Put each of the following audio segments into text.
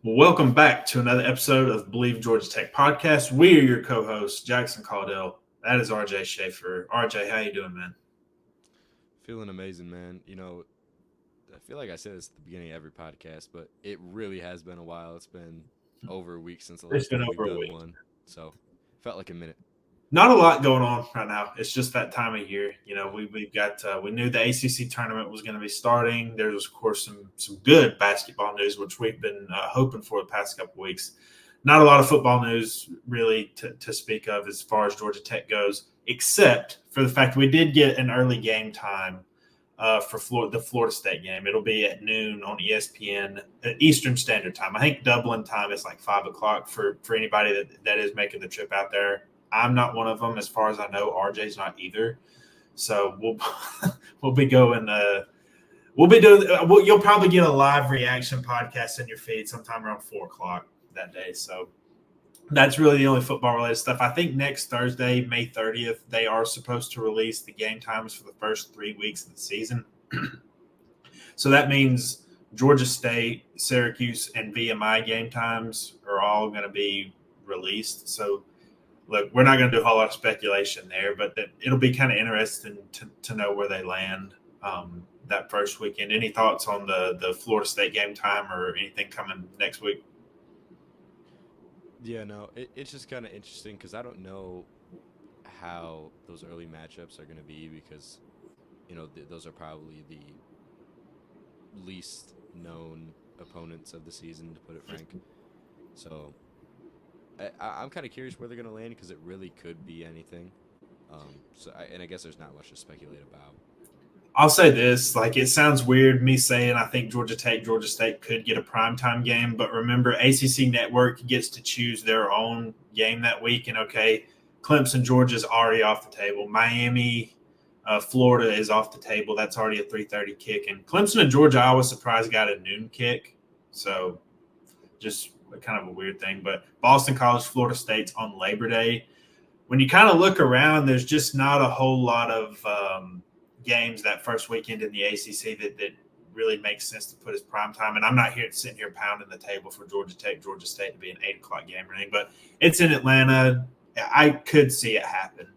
Welcome back to another episode of Bleav Georgia Tech podcast. We are your co-hosts, Jackson Caudill. That is RJ Schaefer. RJ, how you doing, man? Feeling amazing, man. I feel like I said this at the beginning of every podcast, but it really has been a while. It's been over a week since the It's last been time we've over a done week. one. So, felt like a minute. Not a lot going on right now. It's just that time of year. We've got we knew the ACC tournament was going to be starting. There was, of course, some good basketball news, which we've been hoping for the past couple weeks. Not a lot of football news really to speak of as far as Georgia Tech goes, except for the fact we did get an early game time for the Florida State game. It'll be at noon on ESPN Eastern Standard Time. I think Dublin time is like 5 o'clock for anybody that is making the trip out there. I'm not one of them, as far as I know. RJ's not either. So we'll be going. We'll be doing. You'll probably get a live reaction podcast in your feed sometime around 4 o'clock that day. So that's really the only football related stuff. I think next Thursday, May 30th, they are supposed to release the game times for the first 3 weeks of the season. So that means Georgia State, Syracuse, and VMI game times are all going to be released. So look, we're not going to do a whole lot of speculation there, but it'll be kind of interesting to know where they land that first weekend. Any thoughts on the Florida State game time or anything coming next week? Yeah, no, it's just kind of interesting because I don't know how those early matchups are going to be because, those are probably the least known opponents of the season, to put it frank. So I'm kind of curious where they're going to land because it really could be anything. I guess there's not much to speculate about. I'll say this, like it sounds weird me saying I think Georgia Tech, Georgia State could get a primetime game, but remember ACC Network gets to choose their own game that week. And okay, Clemson, Georgia's already off the table. Miami, Florida is off the table. That's already a 3:30 kick. And Clemson and Georgia, I was surprised got a noon kick. So just kind of a weird thing. But Boston College, Florida State's on Labor Day. When you kind of look around, there's just not a whole lot of games that first weekend in the ACC that really makes sense to put as prime time. And I'm not here sitting here pounding the table for Georgia Tech, Georgia State to be an 8 o'clock game or anything, but it's in Atlanta. I could see it happen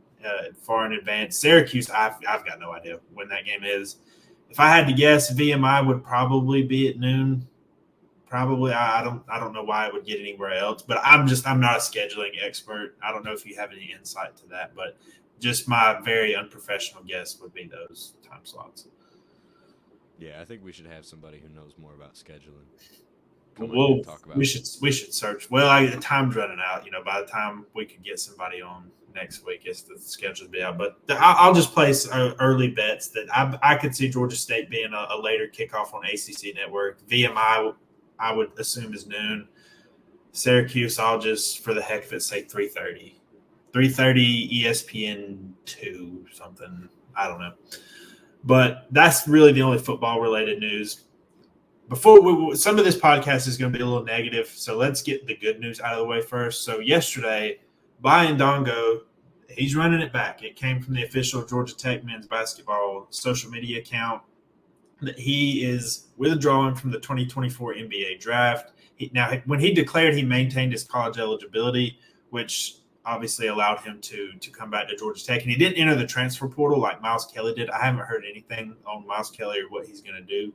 far in advance. Syracuse, I've got no idea when that game is. If I had to guess, VMI would probably be at noon. Probably, I don't know why it would get anywhere else, but I'm not a scheduling expert. I don't know if you have any insight to that, but just my very unprofessional guess would be those time slots. Yeah, I think we should have somebody who knows more about scheduling come on here Well, and talk about we it. should search. Well, the time's running out. By the time we could get somebody on next week, it's the schedule be out. But I'll just place early bets that I could see Georgia State being a later kickoff on ACC Network. VMI, I would assume is noon. Syracuse, I'll just for the heck of it say 3:30. 3:30 ESPN 2 something. I don't know. But that's really the only football related news. Before some of this podcast is going to be a little negative, so let's get the good news out of the way first. So yesterday, Baye Ndongo, he's running it back. It came from the official Georgia Tech men's basketball social media account that he is withdrawing from the 2024 NBA draft. Now, when he declared, he maintained his college eligibility, which obviously allowed him to come back to Georgia Tech. And he didn't enter the transfer portal like Miles Kelly did. I haven't heard anything on Miles Kelly or what he's going to do.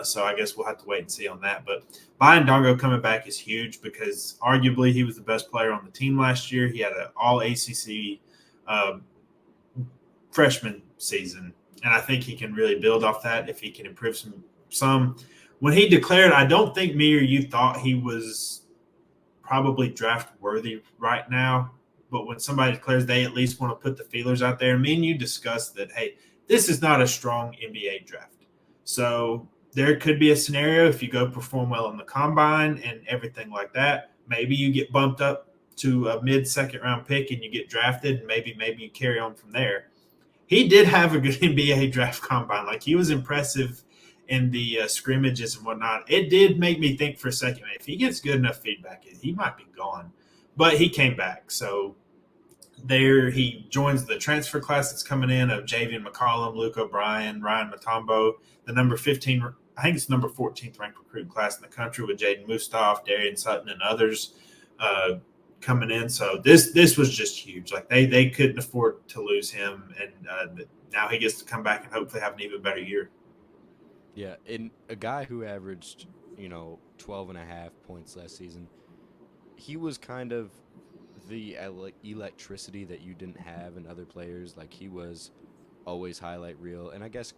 So I guess we'll have to wait and see on that. But Baye Ndongo coming back is huge because arguably he was the best player on the team last year. He had an all-ACC freshman season. And I think he can really build off that if he can improve some. When he declared, I don't think me or you thought he was probably draft worthy right now. But when somebody declares, they at least want to put the feelers out there. Me and you discussed that, hey, this is not a strong NBA draft. So there could be a scenario if you go perform well in the combine and everything like that. Maybe you get bumped up to a mid-second round pick and you get drafted, and maybe you carry on from there. He did have a good NBA draft combine. Like, he was impressive in the scrimmages and whatnot. It did make me think for a second, man, if he gets good enough feedback, he might be gone. But he came back. So there he joins the transfer class that's coming in of Javian McCollum, Luke O'Brien, Ryan Matombo, the number 15 I think it's number 14th ranked recruiting class in the country with Jaden Mustaf, Darian Sutton, and others coming in. So this was just huge. Like they couldn't afford to lose him, and now he gets to come back and hopefully have an even better year. Yeah, and a guy who averaged 12 and a half points last season, he was kind of the electricity that you didn't have in other players. Like he was always highlight reel, and I guess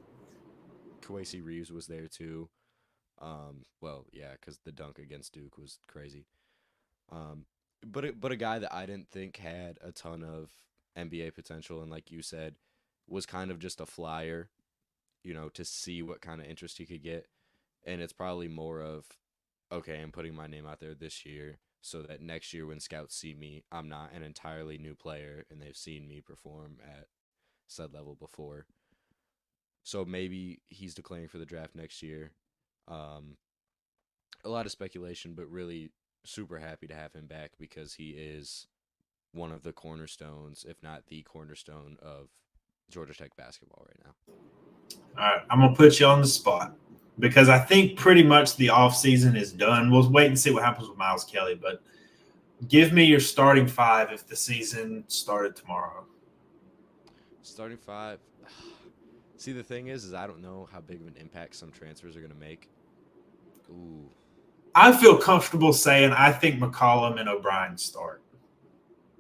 Kawasi Reeves was there too. Well, yeah, because the dunk against Duke was crazy. Um, but a guy that I didn't think had a ton of NBA potential, and like you said, was kind of just a flyer, to see what kind of interest he could get. And it's probably more of, okay, I'm putting my name out there this year so that next year when scouts see me, I'm not an entirely new player and they've seen me perform at said level before. So maybe he's declaring for the draft next year. Um, a lot of speculation, but really super happy to have him back because he is one of the cornerstones, if not the cornerstone of Georgia Tech basketball right now. All right, I'm gonna put you on the spot because I think pretty much the offseason is done. We'll wait and see what happens with Miles Kelly, but give me your starting five if the season started tomorrow. Starting five. See, the thing is I don't know how big of an impact some transfers are going to make. Ooh, I feel comfortable saying I think McCollum and O'Brien start.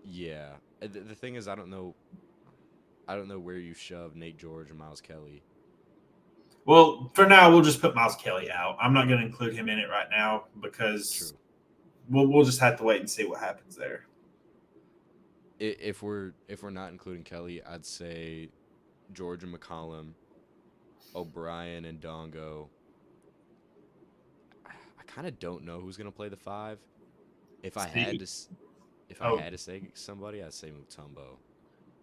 yeah. The thing is, I don't know. I don't know where you shove Nate George and Miles Kelly. Well, for now, we'll just put Miles Kelly out. I'm not going to include him in it right now because True. we'll just have to wait and see what happens there. If we're not including Kelly, I'd say George and McCollum, O'Brien and Dongo. I kind of don't know who's going to play the five. If I had See, to, if I oh, had to say somebody, I'd say Mutombo.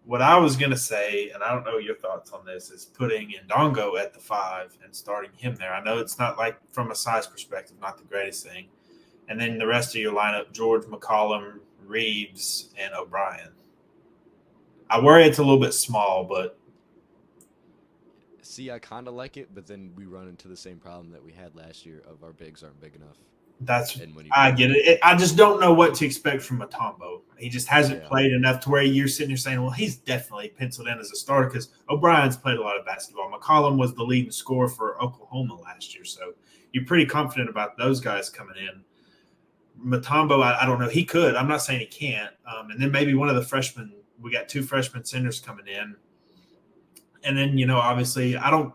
what I was going to say, and I don't know your thoughts on this, is putting Ndongo at the five and starting him there. I know it's not like from a size perspective, not the greatest thing. And then the rest of your lineup, George, McCollum, Reeves, and O'Brien. I worry it's a little bit small, but See, I kind of like it, but then we run into the same problem that we had last year of our bigs aren't big enough. that's And when you I bring get in, it. I just don't know what to expect from Matombo. He just hasn't yeah, played enough to where you're sitting there saying, well, he's definitely penciled in as a starter because O'Brien's played a lot of basketball. McCollum was the leading scorer for Oklahoma last year. So you're pretty confident about those guys coming in. Matombo, I don't know. He could. I'm not saying he can't. And then maybe one of the freshmen. We got two freshman centers coming in. And then, obviously, I don't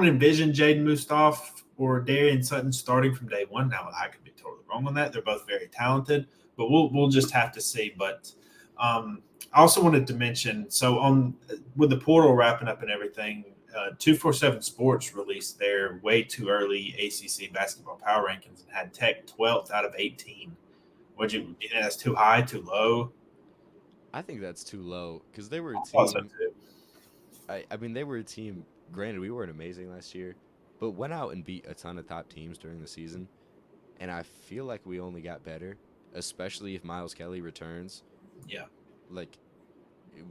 envision Jaden Mustaf or Darian Sutton starting from day one. Now, I could be totally wrong on that. They're both very talented, but we'll just have to see. But I also wanted to mention, so on with the portal wrapping up and everything, 247 Sports released their way too early ACC basketball power rankings and had Tech 12th out of 18. Would you think that's too high, too low? I think that's too low because they were a I thought so team. too. I mean, they were a team. Granted, we weren't amazing last year, but went out and beat a ton of top teams during the season. And I feel like we only got better, especially if Miles Kelly returns. Yeah. Like,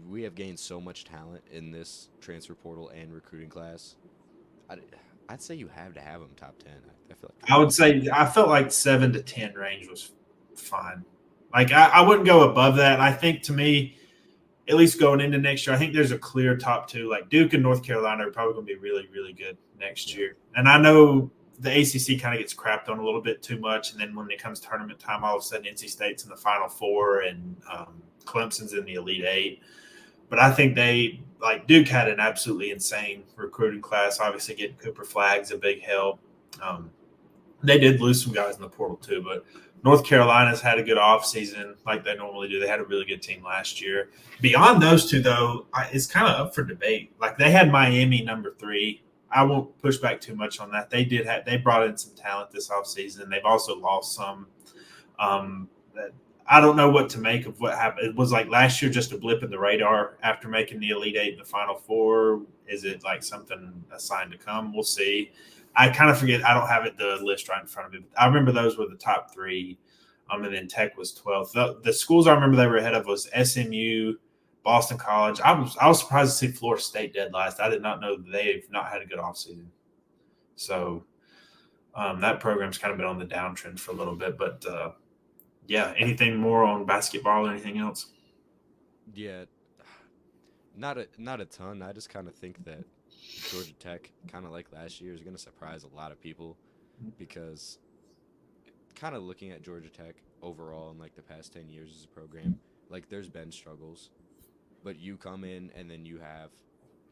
we have gained so much talent in this transfer portal and recruiting class. I'd, I'd say you have to have them top 10. I feel like I they would say I felt like 7 to 10 range was fine. Like I wouldn't go above that. I think to me, at least going into next year, I think there's a clear top two. Like Duke and North Carolina are probably going to be really, really good next yeah. year. And I know the ACC kind of gets crapped on a little bit too much. And then when it comes tournament time, all of a sudden NC State's in the Final Four and Clemson's in the Elite Eight. But I think like Duke had an absolutely insane recruiting class. Obviously, getting Cooper Flagg's a big help. Um, they did lose some guys in the portal too, but North Carolina's had a good offseason like they normally do. They had a really good team last year. Beyond those two, though, it's kind of up for debate. Like they had Miami number 3. I won't push back too much on that. They brought in some talent this offseason. They've also lost some. That I don't know what to make of what happened. It was like last year just a blip in the radar after making the Elite Eight and the Final Four. Is it like something a sign to come? We'll see. I kind of forget. I don't have the list right in front of me. But I remember those were the top 3. And then Tech was 12th. The schools I remember they were ahead of was SMU, Boston College. I was surprised to see Florida State dead last. I did not know they've not had a good offseason. So That program's kind of been on the downtrend for a little bit, but yeah. Anything more on basketball or anything else? Yeah, not a ton. I just kind of think that Georgia Tech, kind of like last year, is going to surprise a lot of people because kind of looking at Georgia Tech overall in like the past 10 years as a program, like there's been struggles, but you come in and then you have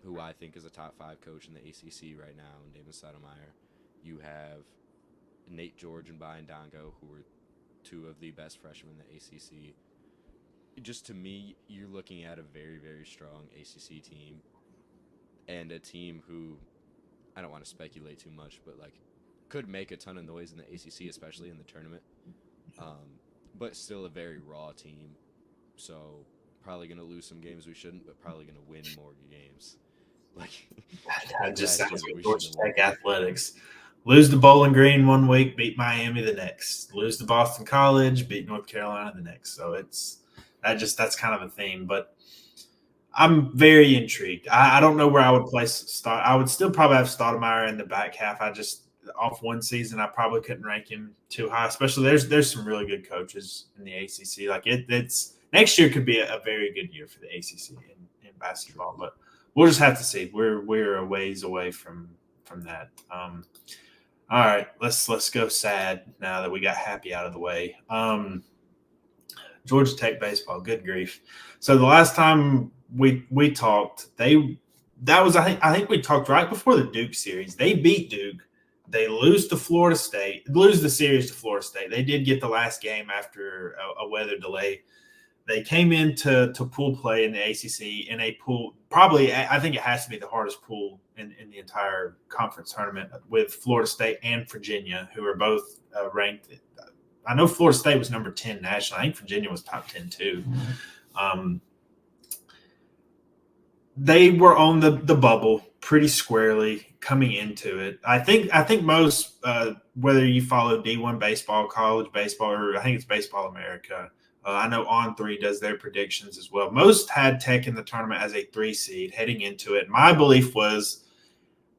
who I think is a top 5 coach in the ACC right now, and David Stoudemire. You have Nate George and Baye Ndongo, who are two of the best freshmen in the ACC. Just to me, you're looking at a very, very strong ACC team and a team who I don't want to speculate too much, but like could make a ton of noise in the ACC, especially in the tournament. But still a very raw team. So probably gonna lose some games we shouldn't, but probably gonna win more games. Like That like just last sounds year that like we Georgia shouldn't have won. Tech athletics. Lose to Bowling Green one week, beat Miami the next. Lose to Boston College, beat North Carolina the next. So that's kind of a theme. But I'm very intrigued. I don't know where I would place start. I would still probably have Stoudemire in the back half. I just off one season, I probably couldn't rank him too high. Especially there's some really good coaches in the ACC. Like it's next year could be a very good year for the ACC in True. basketball, but we'll just have to see. We're a ways away from that. All right, let's go sad now that we got happy out of the way. Georgia Tech baseball, good grief. So the last time we talked, that was I think we talked right before the Duke series. They beat Duke. They lose to Florida State, lose the series to Florida State. They did get the last game after a weather delay. They came into pool play in the ACC in a pool. Probably, I think it has to be the hardest pool in the entire conference tournament with Florida State and Virginia, who are both ranked. I know Florida State was number 10 nationally. I think Virginia was top 10 too. Um, they were on the bubble pretty squarely coming into it. I think most whether you follow D1 baseball, college baseball, or I think it's Baseball America. I know On3 does their predictions as well. Most had Tech in the tournament as a 3 seed heading into it. My belief was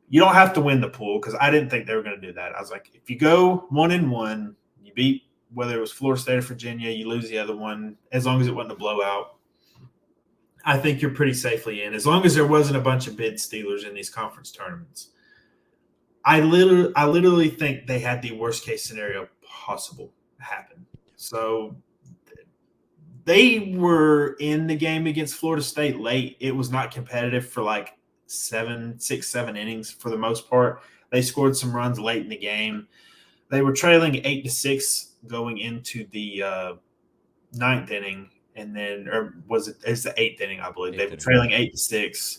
you don't have to win the pool because I didn't think they were going to do that. I was like, if you go 1-1, you beat whether it was Florida State or Virginia, you lose the other one as long as it wasn't a blowout. I think you're pretty safely in as long as there wasn't a bunch of bid stealers in these conference tournaments. I literally think they had the worst case scenario possible happen. So they were in the game against Florida State late. It was not competitive for like 7 innings for the most part. They scored some runs late in the game. They were trailing 8-6 going into the ninth inning, and then or was it? It's the eighth inning, I believe. They Eighth were inning. trailing 8-6.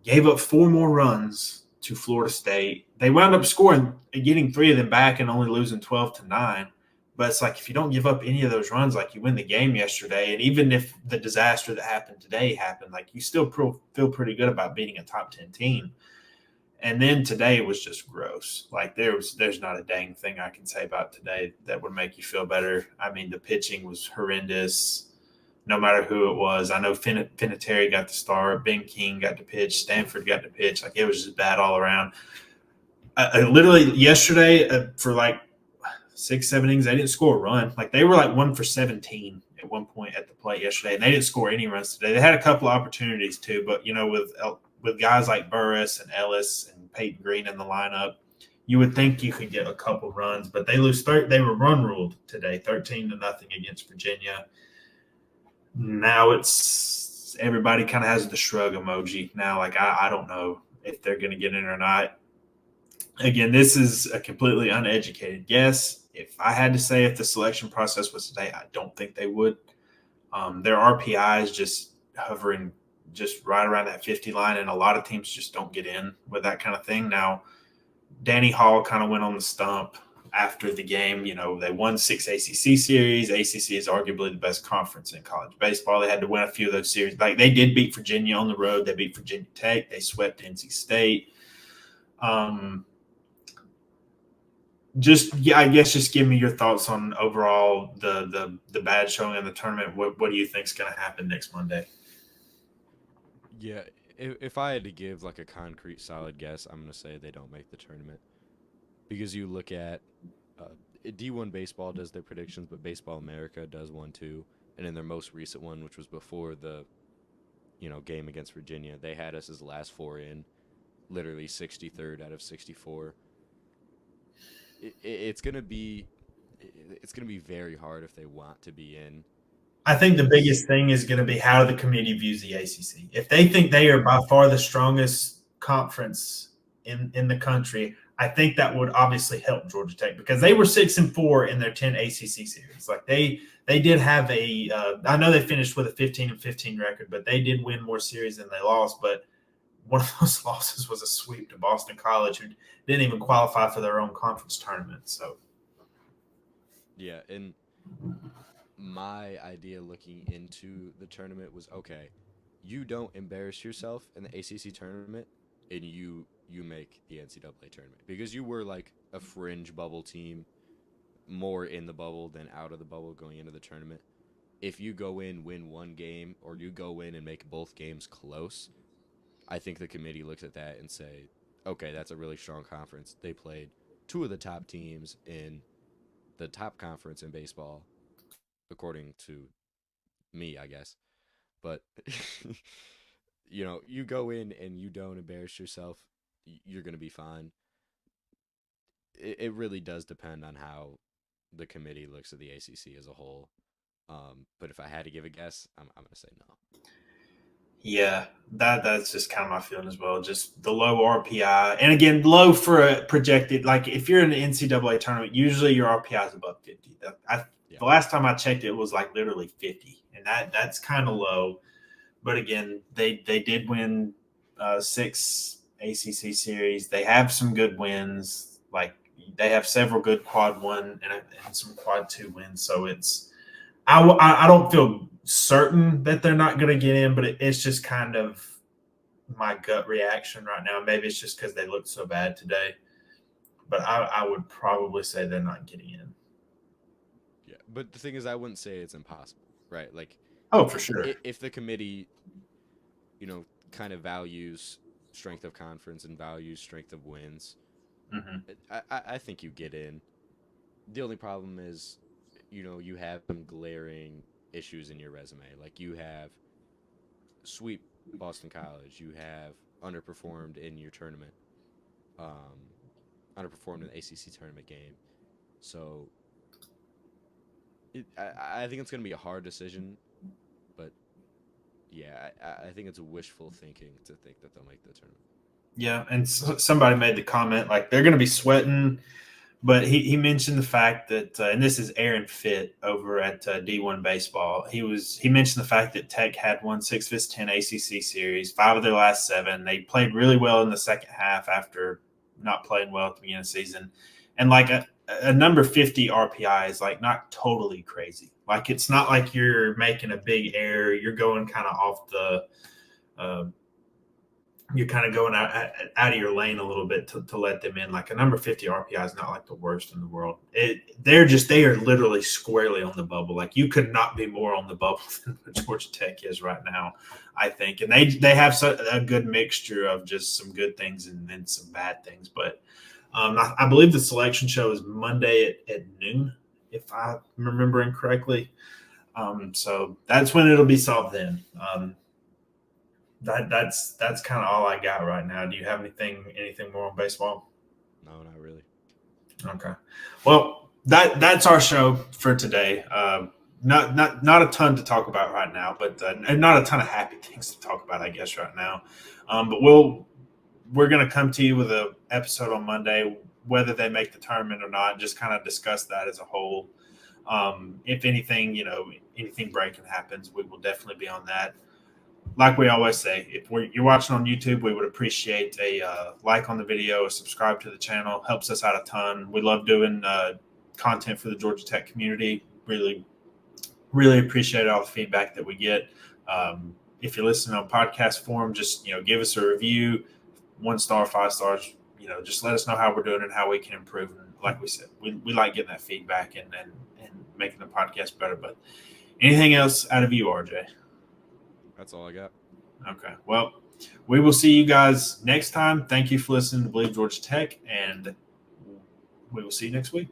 Gave up 4 more runs to Florida State. They wound up scoring, getting 3 of them back, and only losing 12-9. But it's like if you don't give up any of those runs, like you win the game yesterday, and even if the disaster that happened today happened, like you still feel pretty good about beating a top 10 team. And then today was just gross. Like there's not a dang thing I can say about today that would make you feel better. I mean, the pitching was horrendous. No matter who it was, I know Finateri got the start, Ben King got to pitch, Stanford got to pitch. Like it was just bad all around. Literally yesterday for like 6, 7 innings, they didn't score a run. Like they were like 1 for 17 at one point at the plate yesterday, and they didn't score any runs today. They had a couple of opportunities too, but with guys like Burris and Ellis and Peyton Green in the lineup, you would think you could get a couple runs, but they lose. They were run ruled today, 13-0 against Virginia. Now it's everybody kind of has the shrug emoji now. Like I don't know if they're going to get in or not. Again, this is a completely uneducated guess. If I had to say if the selection process was today, I don't think they would. Their RPI is just hovering just right around that 50 line, and a lot of teams just don't get in with that kind of thing. Now, Danny Hall kind of went on the stump after the game. You know, they won 6 ACC series. ACC is arguably the best conference in college baseball. They had to win a few of those series. Like they did beat Virginia on the road. They beat Virginia Tech. They swept NC State. I guess just give me your thoughts on overall the bad showing in the tournament. What do you think is going to happen next Monday? Yeah, if I had to give like a concrete solid guess, I'm gonna say they don't make the tournament. because you look at D1 baseball does their predictions, but Baseball America does one too. And in their most recent one, which was before the game against Virginia, they had us as the last four in, literally 63rd out of 64. It's gonna be very hard if they want to be in. I think the biggest thing is going to be how the committee views the ACC. If they think they are by far the strongest conference in the country, I think that would obviously help Georgia Tech because they were 6-4 in their 10 ACC series. Like they did have I know they finished with a 15-15 record, but they did win more series than they lost. But one of those losses was a sweep to Boston College, who didn't even qualify for their own conference tournament. So, yeah, and my idea looking into the tournament was, okay, you don't embarrass yourself in the ACC tournament, and you make the NCAA tournament because you were like a fringe bubble team, more in the bubble than out of the bubble going into the tournament. If you go in, win one game, or you go in and make both games close, I think the committee looks at that and say, okay, that's a really strong conference. They played two of the top teams in the top conference in baseball, according to me, I guess. But you go in and you don't embarrass yourself, you're going to be fine. It really does depend on how the committee looks at the ACC as a whole. But if I had to give a guess, I'm going to say no. yeah, that's just kind of my feeling as well. Just the low RPI, and again, low for a projected. Like if you're in the NCAA tournament, usually your RPI is above 50. The last time I checked, it was like literally 50, and that's kind of low. But again, they did win 6 ACC series. They have some good wins. Like they have several good quad 1 and some quad 2 wins. So it's I don't feel certain that they're not going to get in, but it's just kind of my gut reaction right now. Maybe it's just because they looked so bad today, but I would probably say they're not getting in. Yeah, but the thing is, I wouldn't say it's impossible, right? Like, oh, for sure. If the committee, kind of values strength of conference and values strength of wins, I think you get in. The only problem is, you have some glaring issues in your resume. Like you have sweep Boston College, you have underperformed in your tournament, underperformed in the ACC tournament game. So I think it's going to be a hard decision, but yeah, I think it's wishful thinking to think that they'll make the tournament. Yeah, and somebody made the comment like they're going to be sweating, but he mentioned the fact that, and this is Aaron Fitt over at D1 Baseball. He mentioned the fact that Tech had won 6 of its 10 ACC series, 5 of their last 7. They played really well in the second half after not playing well at the beginning of the season, and like a number 50 RPI is like not totally crazy. Like it's not like you're making a big error. You're going kind of off the. You're kind of going out of your lane a little bit to let them in. Like a number 50 RPI is not like the worst in the world. They are literally squarely on the bubble. Like you could not be more on the bubble than what Georgia Tech is right now, I think. And they have a good mixture of just some good things and then some bad things. But I believe the selection show is Monday at noon, if I'm remembering correctly. So that's when it'll be solved then. That's kind of all I got right now. Do you have anything more on baseball? No, not really. Okay. Well, that's our show for today. Not a ton to talk about right now, but and not a ton of happy things to talk about, I guess, right now. But we're going to come to you with an episode on Monday, whether they make the tournament or not. Just kind of discuss that as a whole. If anything, anything breaking happens, we will definitely be on that. Like we always say, if you're watching on YouTube, we would appreciate a like on the video, subscribe to the channel. Helps us out a ton. We love doing content for the Georgia Tech community. Really, really appreciate all the feedback that we get. If you're listening on podcast form, just give us a review, 1 star, 5 stars. Just let us know how we're doing and how we can improve. And like we said, we like getting that feedback and making the podcast better. But anything else out of you, RJ? That's all I got. Okay. Well, we will see you guys next time. Thank you for listening to Bleav Georgia Tech, and we will see you next week.